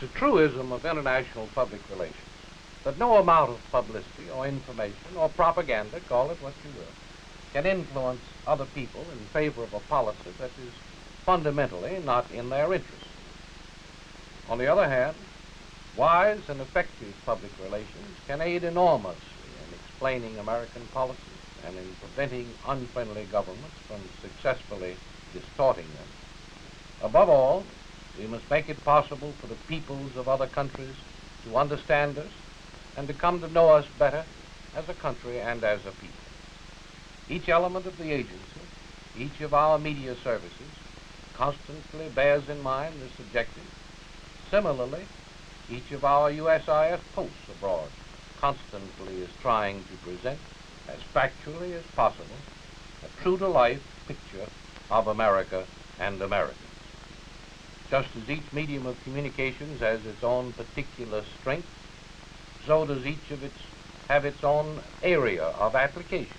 It's a truism of international public relations that no amount of publicity or information or propaganda, call it what you will, can influence other people in favor of a policy that is fundamentally not in their interest. On the other hand, wise and effective public relations can aid enormously in explaining American policies and in preventing unfriendly governments from successfully distorting them. Above all, we must make it possible for the peoples of other countries to understand us and to come to know us better as a country and as a people. Each element of the agency, each of our media services, constantly bears in mind this objective. Similarly, each of our USIS posts abroad constantly is trying to present, as factually as possible, a true-to-life picture of America and Americans. Just as each medium of communications has its own particular strength, so does each of its have its own area of application.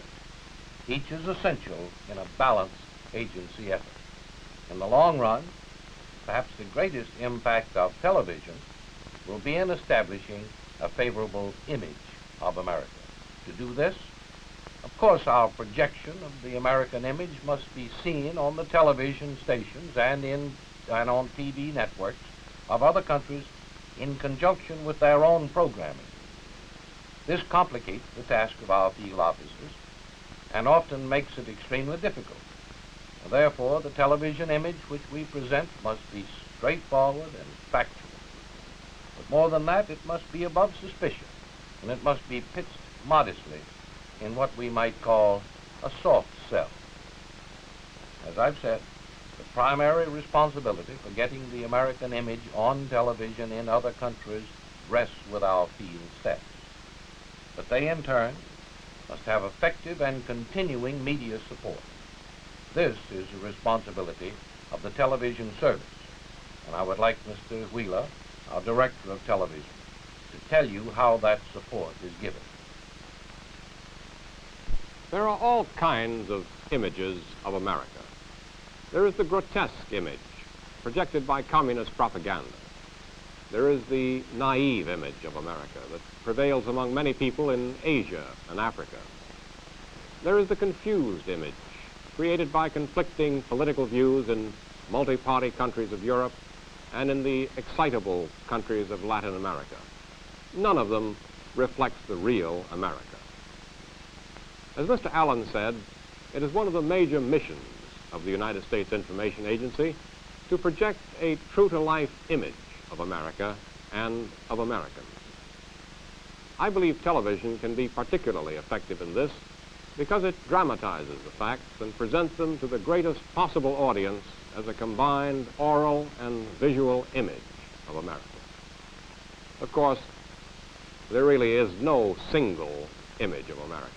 Each is essential in a balanced agency effort. In the long run, perhaps the greatest impact of television will be in establishing a favorable image of America. To do this, of course, our projection of the American image must be seen on the television stations and on TV networks of other countries in conjunction with their own programming. This complicates the task of our field officers and often makes it extremely difficult. Therefore, the television image which we present must be straightforward and factual. But more than that, it must be above suspicion, and it must be pitched modestly in what we might call a soft sell. As I've said, the primary responsibility for getting the American image on television in other countries rests with our field staffs. But they, in turn, must have effective and continuing media support. This is the responsibility of the television service, and I would like Mr. Wheeler, our Director of Television, to tell you how that support is given. There are all kinds of images of America. There is the grotesque image projected by communist propaganda. There is the naive image of America that prevails among many people in Asia and Africa. There is the confused image created by conflicting political views in multi-party countries of Europe and in the excitable countries of Latin America. None of them reflects the real America. As Mr. Allen said, it is one of the major missions of the United States Information Agency to project a true-to-life image of America and of Americans. I believe television can be particularly effective in this because it dramatizes the facts and presents them to the greatest possible audience as a combined oral and visual image of America. Of course, there really is no single image of America.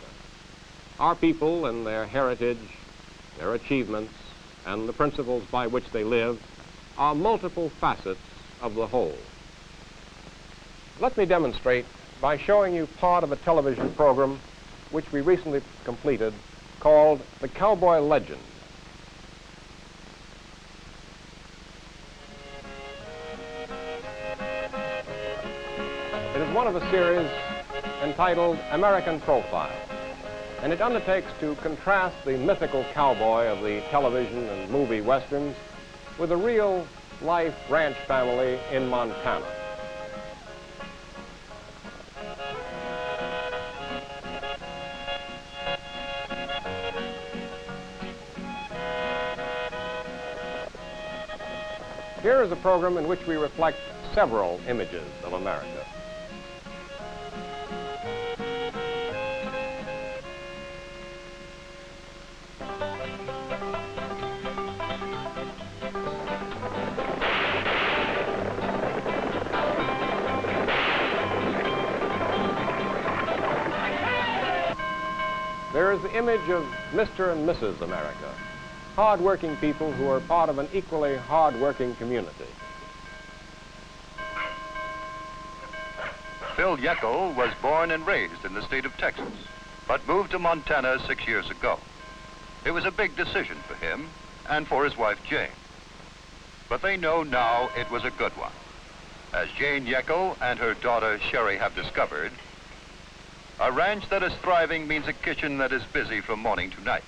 Our people and their heritage, their achievements, and the principles by which they live are multiple facets of the whole. Let me demonstrate by showing you part of a television program which we recently completed called The Cowboy Legend. It is one of a series entitled American Profile, and it undertakes to contrast the mythical cowboy of the television and movie westerns with a real-life ranch family in Montana. Here is a program in which we reflect several images of America. There is the image of Mr. and Mrs. America, hard-working people who are part of an equally hard-working community. Phil Yeckel was born and raised in the state of Texas, but moved to Montana 6 years ago. It was a big decision for him and for his wife, Jane. But they know now it was a good one. As Jane Yeckel and her daughter Sherry have discovered, a ranch that is thriving means a kitchen that is busy from morning to night.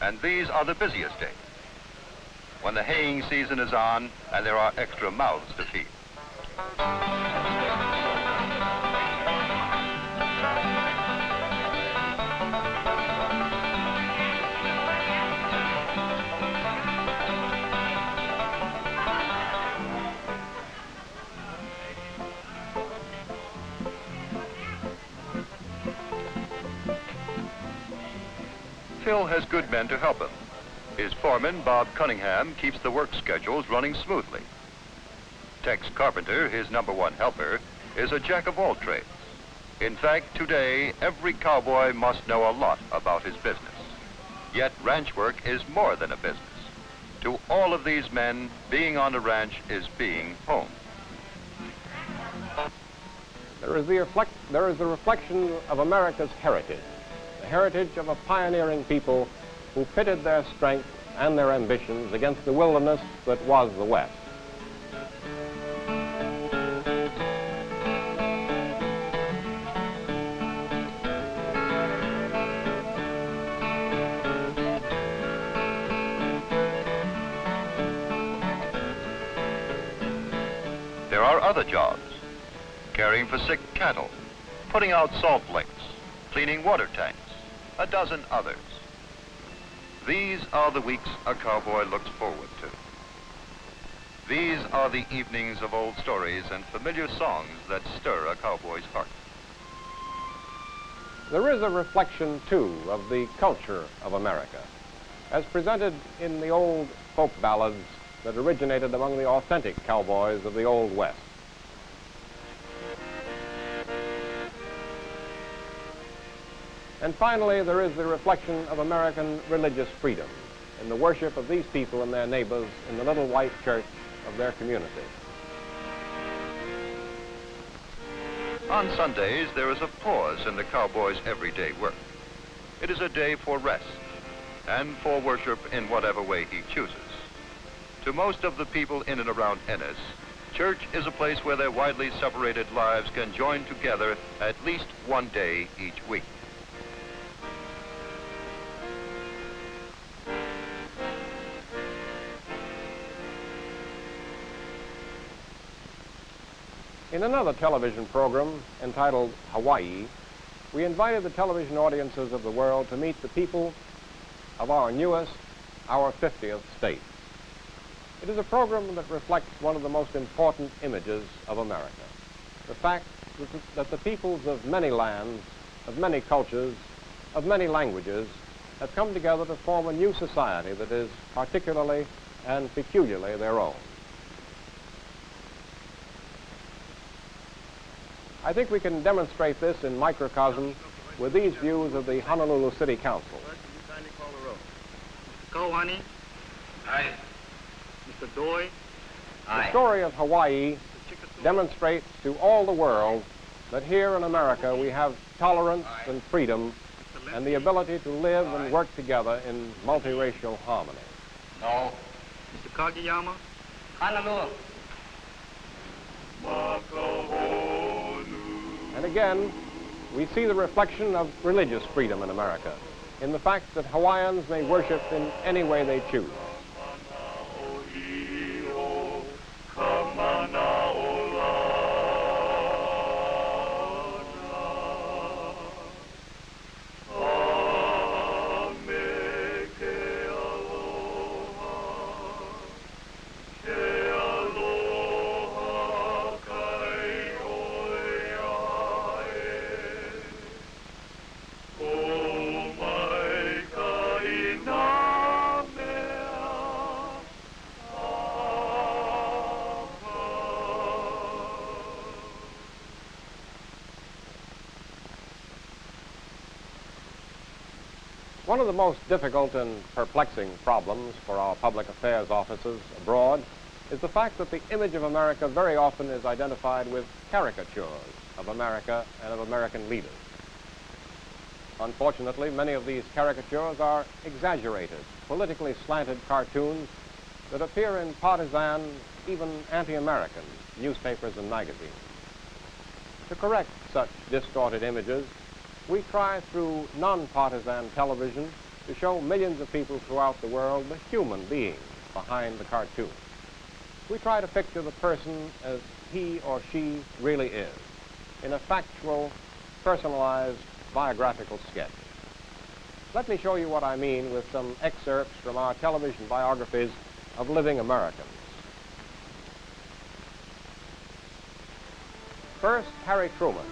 And these are the busiest days, when the haying season is on and there are extra mouths to feed. Phil has good men to help him. His foreman, Bob Cunningham, keeps the work schedules running smoothly. Tex Carpenter, his #1 helper, is a jack of all trades. In fact, today, every cowboy must know a lot about his business. Yet ranch work is more than a business. To all of these men, being on a ranch is being home. There is the reflection of America's heritage, the heritage of a pioneering people who pitted their strength and their ambitions against the wilderness that was the West. There are other jobs: caring for sick cattle, putting out salt licks, cleaning water tanks, a dozen others. These are the weeks a cowboy looks forward to. These are the evenings of old stories and familiar songs that stir a cowboy's heart. There is a reflection, too, of the culture of America, as presented in the old folk ballads that originated among the authentic cowboys of the Old West. And finally, there is the reflection of American religious freedom in the worship of these people and their neighbors in the little white church of their community. On Sundays, there is a pause in the cowboy's everyday work. It is a day for rest and for worship in whatever way he chooses. To most of the people in and around Ennis, church is a place where their widely separated lives can join together at least one day each week. In another television program entitled Hawaii, we invited the television audiences of the world to meet the people of our newest, our 50th state. It is a program that reflects one of the most important images of America, the fact that the peoples of many lands, of many cultures, of many languages have come together to form a new society that is particularly and peculiarly their own. I think we can demonstrate this in microcosm with these views of the Honolulu City Council. Mr. Kawani. Aye. Mr. Doi. The story of Hawaii demonstrates to all the world that here in America we have tolerance and freedom and the ability to live and work together in multiracial harmony. No. Mr. Kageyama. Honolulu. And again, we see the reflection of religious freedom in America in the fact that Hawaiians may worship in any way they choose. One of the most difficult and perplexing problems for our public affairs offices abroad is the fact that the image of America very often is identified with caricatures of America and of American leaders. Unfortunately, many of these caricatures are exaggerated, politically slanted cartoons that appear in partisan, even anti-American newspapers and magazines. To correct such distorted images, we try through non-partisan television to show millions of people throughout the world the human beings behind the cartoon. We try to picture the person as he or she really is, in a factual, personalized, biographical sketch. Let me show you what I mean with some excerpts from our television biographies of living Americans. First, Harry Truman,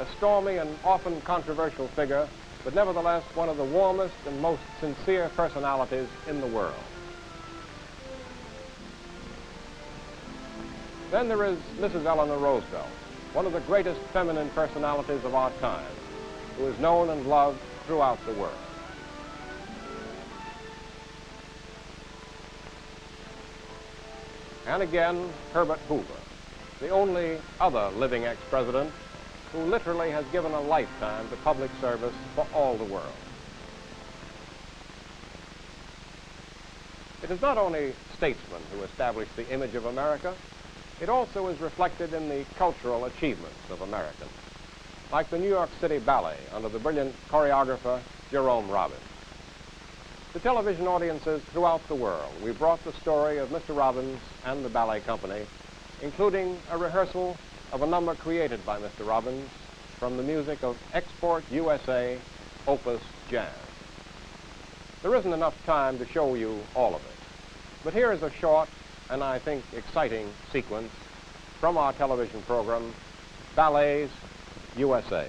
a stormy and often controversial figure, but nevertheless one of the warmest and most sincere personalities in the world. Then there is Mrs. Eleanor Roosevelt, one of the greatest feminine personalities of our time, who is known and loved throughout the world. And again, Herbert Hoover, the only other living ex-president who literally has given a lifetime to public service for all the world. It is not only statesmen who established the image of America, it also is reflected in the cultural achievements of Americans, like the New York City Ballet under the brilliant choreographer Jerome Robbins. To television audiences throughout the world, we brought the story of Mr. Robbins and the ballet company, including a rehearsal of a number created by Mr. Robbins from the music of Export USA Opus Jazz. There isn't enough time to show you all of it, but here is a short and I think exciting sequence from our television program, Ballets USA.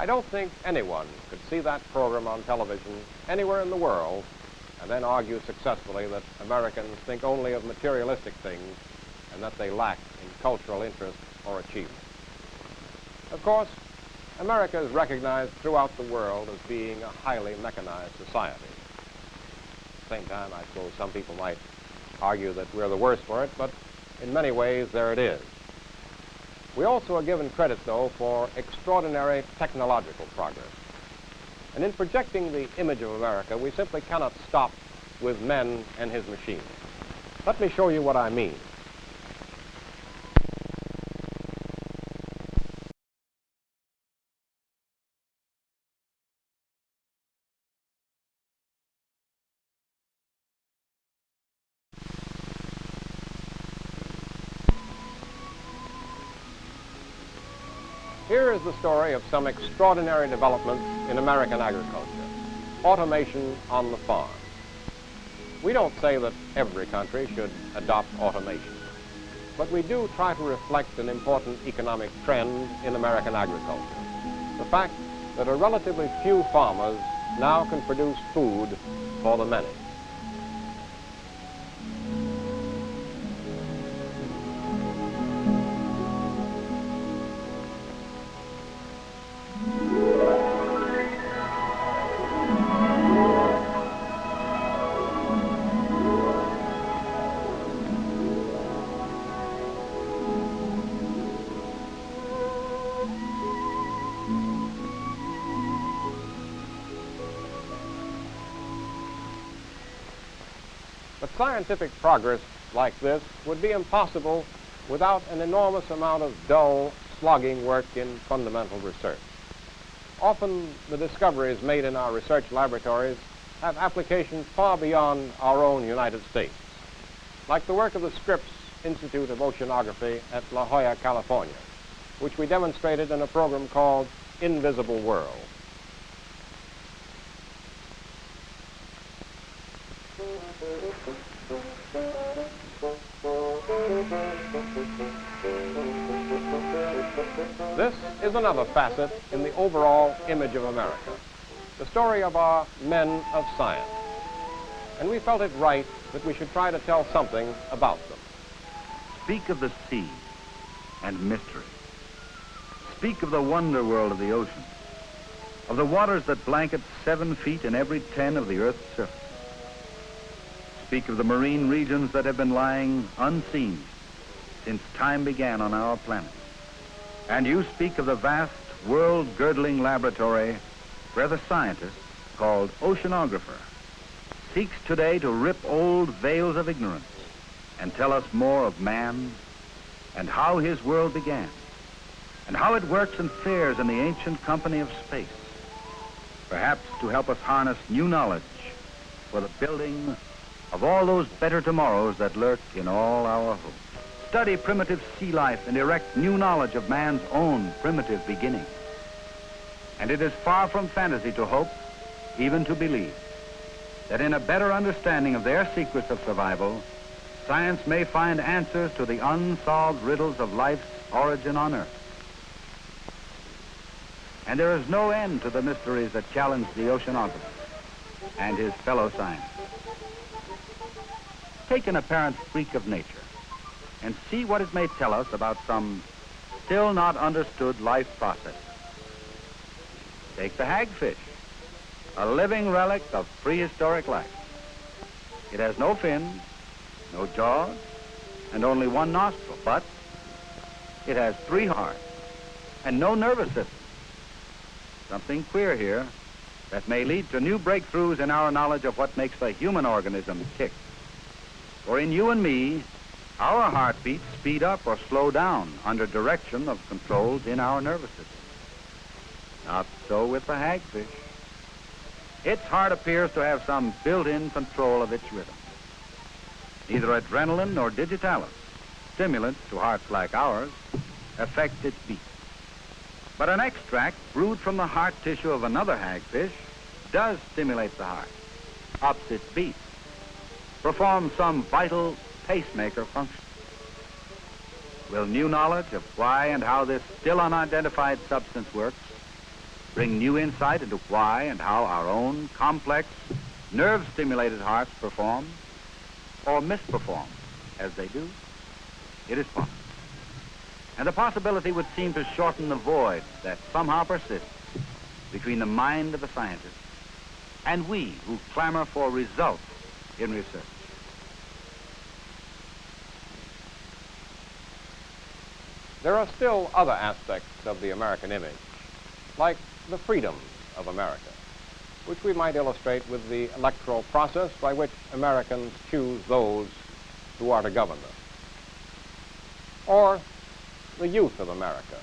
I don't think anyone could see that program on television anywhere in the world and then argue successfully that Americans think only of materialistic things and that they lack in cultural interest or achievement. Of course, America is recognized throughout the world as being a highly mechanized society. At the same time, I suppose some people might argue that we're the worst for it, but in many ways, there it is. We also are given credit, though, for extraordinary technological progress. And in projecting the image of America, we simply cannot stop with men and his machines. Let me show you what I mean. Here is the story of some extraordinary developments in American agriculture. Automation on the farm. We don't say that every country should adopt automation, but we do try to reflect an important economic trend in American agriculture. The fact that a relatively few farmers now can produce food for the many. scientific progress like this would be impossible without an enormous amount of dull, slogging work in fundamental research. Often the discoveries made in our research laboratories have applications far beyond our own United States, like the work of the Scripps Institute of Oceanography at La Jolla, California, which we demonstrated in a program called Invisible World. This is another facet in the overall image of America, the story of our men of science. And we felt it right that we should try to tell something about them. Speak of the sea and mystery. Speak of the wonder world of the ocean, of the waters that blanket 7 feet in every 10 of the Earth's surface. Speak of the marine regions that have been lying unseen since time began on our planet. And you speak of the vast, world-girdling laboratory where the scientist, called oceanographer, seeks today to rip old veils of ignorance and tell us more of man and how his world began and how it works and fares in the ancient company of space, perhaps to help us harness new knowledge for the building of all those better tomorrows that lurk in all our hopes. Study primitive sea life and erect new knowledge of man's own primitive beginning. And it is far from fantasy to hope, even to believe, that in a better understanding of their secrets of survival, science may find answers to the unsolved riddles of life's origin on Earth. And there is no end to the mysteries that challenge the oceanographer and his fellow scientists. Take an apparent freak of nature and see what it may tell us about some still not understood life process. Take the hagfish, a living relic of prehistoric life. It has no fins, no jaws, and only one nostril, but it has 3 hearts and no nervous system. Something queer here that may lead to new breakthroughs in our knowledge of what makes the human organism tick. For in you and me, our heartbeats speed up or slow down under direction of controls in our nervous system. Not so with the hagfish. Its heart appears to have some built-in control of its rhythm. Neither adrenaline nor digitalis, stimulants to hearts like ours, affect its beat. But an extract brewed from the heart tissue of another hagfish does stimulate the heart, ups its beat, performs some vital pacemaker function. Will new knowledge of why and how this still unidentified substance works bring new insight into why and how our own complex, nerve-stimulated hearts perform or misperform as they do? It is possible. And the possibility would seem to shorten the void that somehow persists between the mind of the scientist and we who clamor for results in research. There are still other aspects of the American image, like the freedoms of America, which we might illustrate with the electoral process by which Americans choose those who are to govern them. Or the youth of America.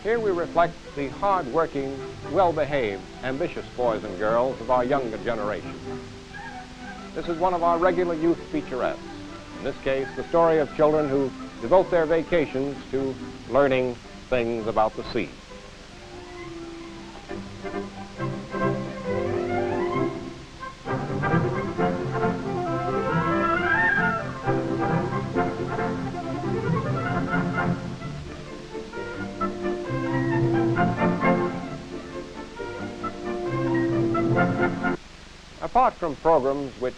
Here we reflect the hard-working, well-behaved, ambitious boys and girls of our younger generation. This is one of our regular youth featurettes. In this case, the story of children who devote their vacations to learning things about the sea. Apart from programs which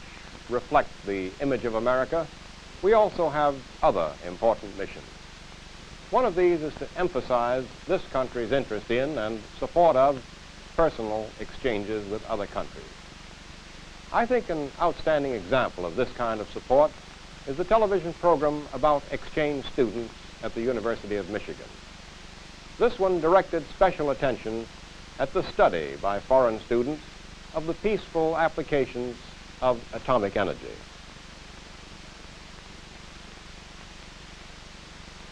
reflect the image of America, we also have other important missions. One of these is to emphasize this country's interest in and support of personal exchanges with other countries. I think an outstanding example of this kind of support is the television program about exchange students at the University of Michigan. This one directed special attention at the study by foreign students of the peaceful applications of atomic energy.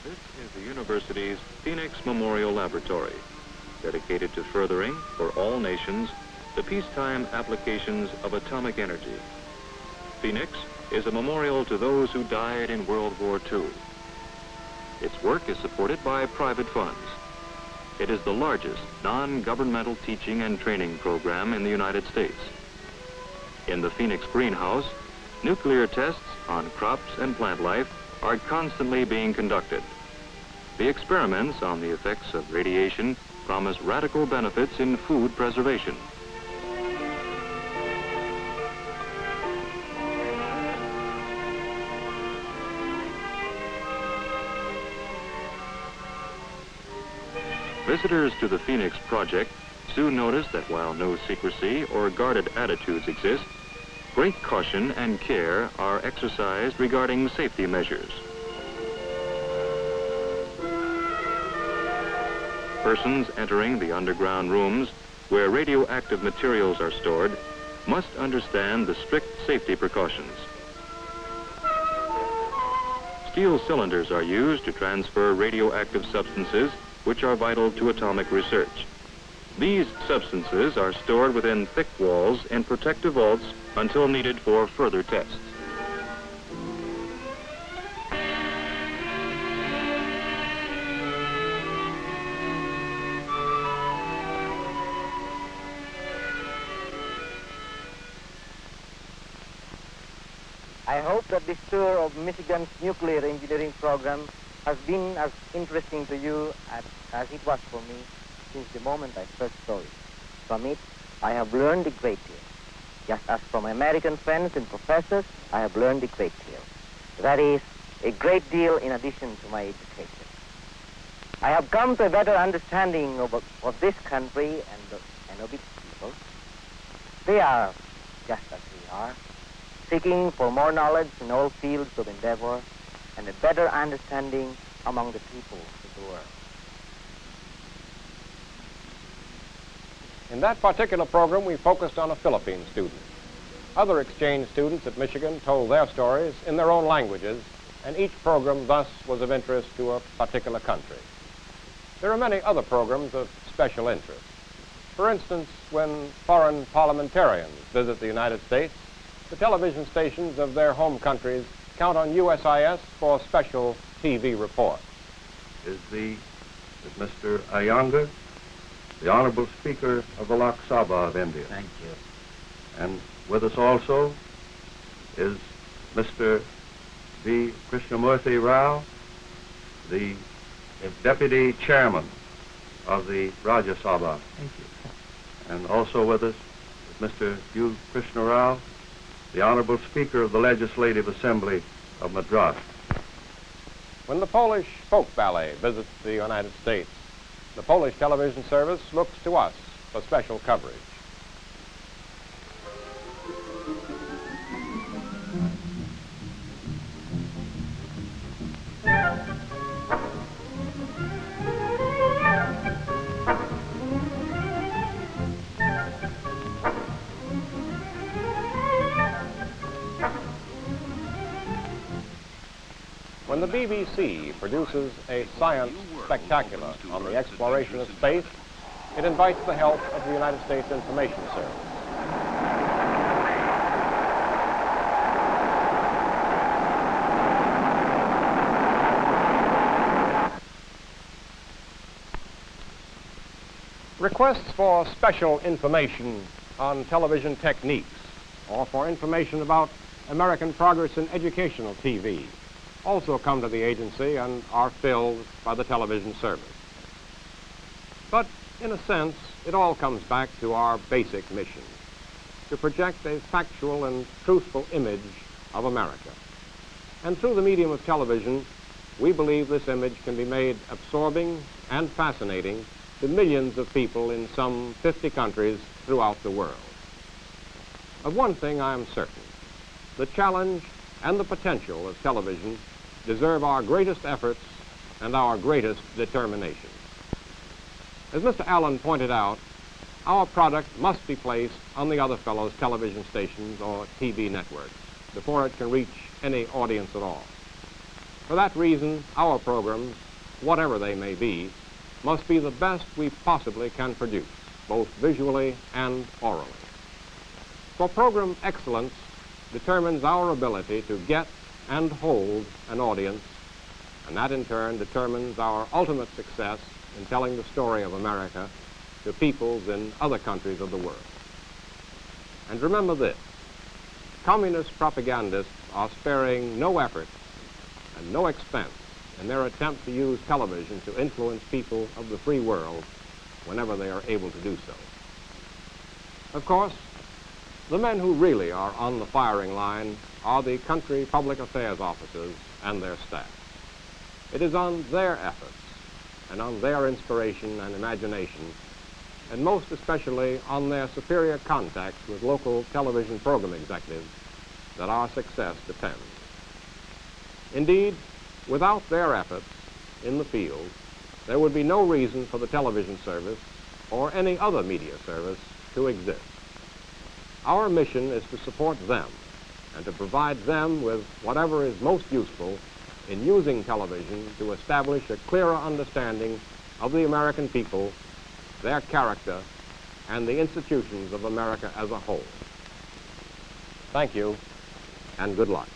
This is the university's Phoenix Memorial Laboratory, dedicated to furthering, for all nations, the peacetime applications of atomic energy. Phoenix is a memorial to those who died in World War II. Its work is supported by private funds. It is the largest non-governmental teaching and training program in the United States. In the Phoenix greenhouse, nuclear tests on crops and plant life are constantly being conducted. The experiments on the effects of radiation promise radical benefits in food preservation. Visitors to the Phoenix project soon notice that while no secrecy or guarded attitudes exist, great caution and care are exercised regarding safety measures. Persons entering the underground rooms where radioactive materials are stored must understand the strict safety precautions. Steel cylinders are used to transfer radioactive substances which are vital to atomic research. These substances are stored within thick walls in protective vaults until needed for further tests. I hope that this tour of Michigan's nuclear engineering program has been as interesting to you as it was for me since the moment I first saw it. From it, I have learned a great deal. Just as from American friends and professors, I have learned a great deal. That is, a great deal in addition to my education. I have come to a better understanding of this country and of its people. They are just as we are, seeking for more knowledge in all fields of endeavor and a better understanding among the people of the world. In that particular program, we focused on a Philippine student. Other exchange students at Michigan told their stories in their own languages, and each program thus was of interest to a particular country. There are many other programs of special interest. For instance, when foreign parliamentarians visit the United States, the television stations of their home countries count on USIS for special TV reports. Is Mr. Iyengar, the Honorable Speaker of the Lok Sabha of India. Thank you. And with us also is Mr. V. Krishnamurthy Rao, the Deputy Chairman of the Rajya Sabha. Thank you. And also with us is Mr. U. Krishna Rao, the Honorable Speaker of the Legislative Assembly of Madras. When the Polish folk ballet visits the United States, the Polish television service looks to us for special coverage. When the BBC produces a science spectacular on the exploration of space, it invites the help of the United States Information Service. Requests for special information on television techniques or for information about American progress in educational TV also come to the agency and are filled by the television service. But in a sense, it all comes back to our basic mission, to project a factual and truthful image of America. And through the medium of television, we believe this image can be made absorbing and fascinating to millions of people in some 50 countries throughout the world. Of one thing I am certain: the challenge and the potential of television deserve our greatest efforts and our greatest determination. As Mr. Allen pointed out, our product must be placed on the other fellow's television stations or TV networks before it can reach any audience at all. For that reason, our programs, whatever they may be, must be the best we possibly can produce, both visually and orally. For program excellence determines our ability to get and hold an audience, and that in turn determines our ultimate success in telling the story of America to peoples in other countries of the world. And remember this, communist propagandists are sparing no effort and no expense in their attempt to use television to influence people of the free world whenever they are able to do so. Of course, the men who really are on the firing line are the country public affairs officers and their staff. It is on their efforts and on their inspiration and imagination, and most especially on their superior contacts with local television program executives, that our success depends. Indeed, without their efforts in the field, there would be no reason for the television service or any other media service to exist. Our mission is to support them and to provide them with whatever is most useful in using television to establish a clearer understanding of the American people, their character, and the institutions of America as a whole. Thank you, and good luck.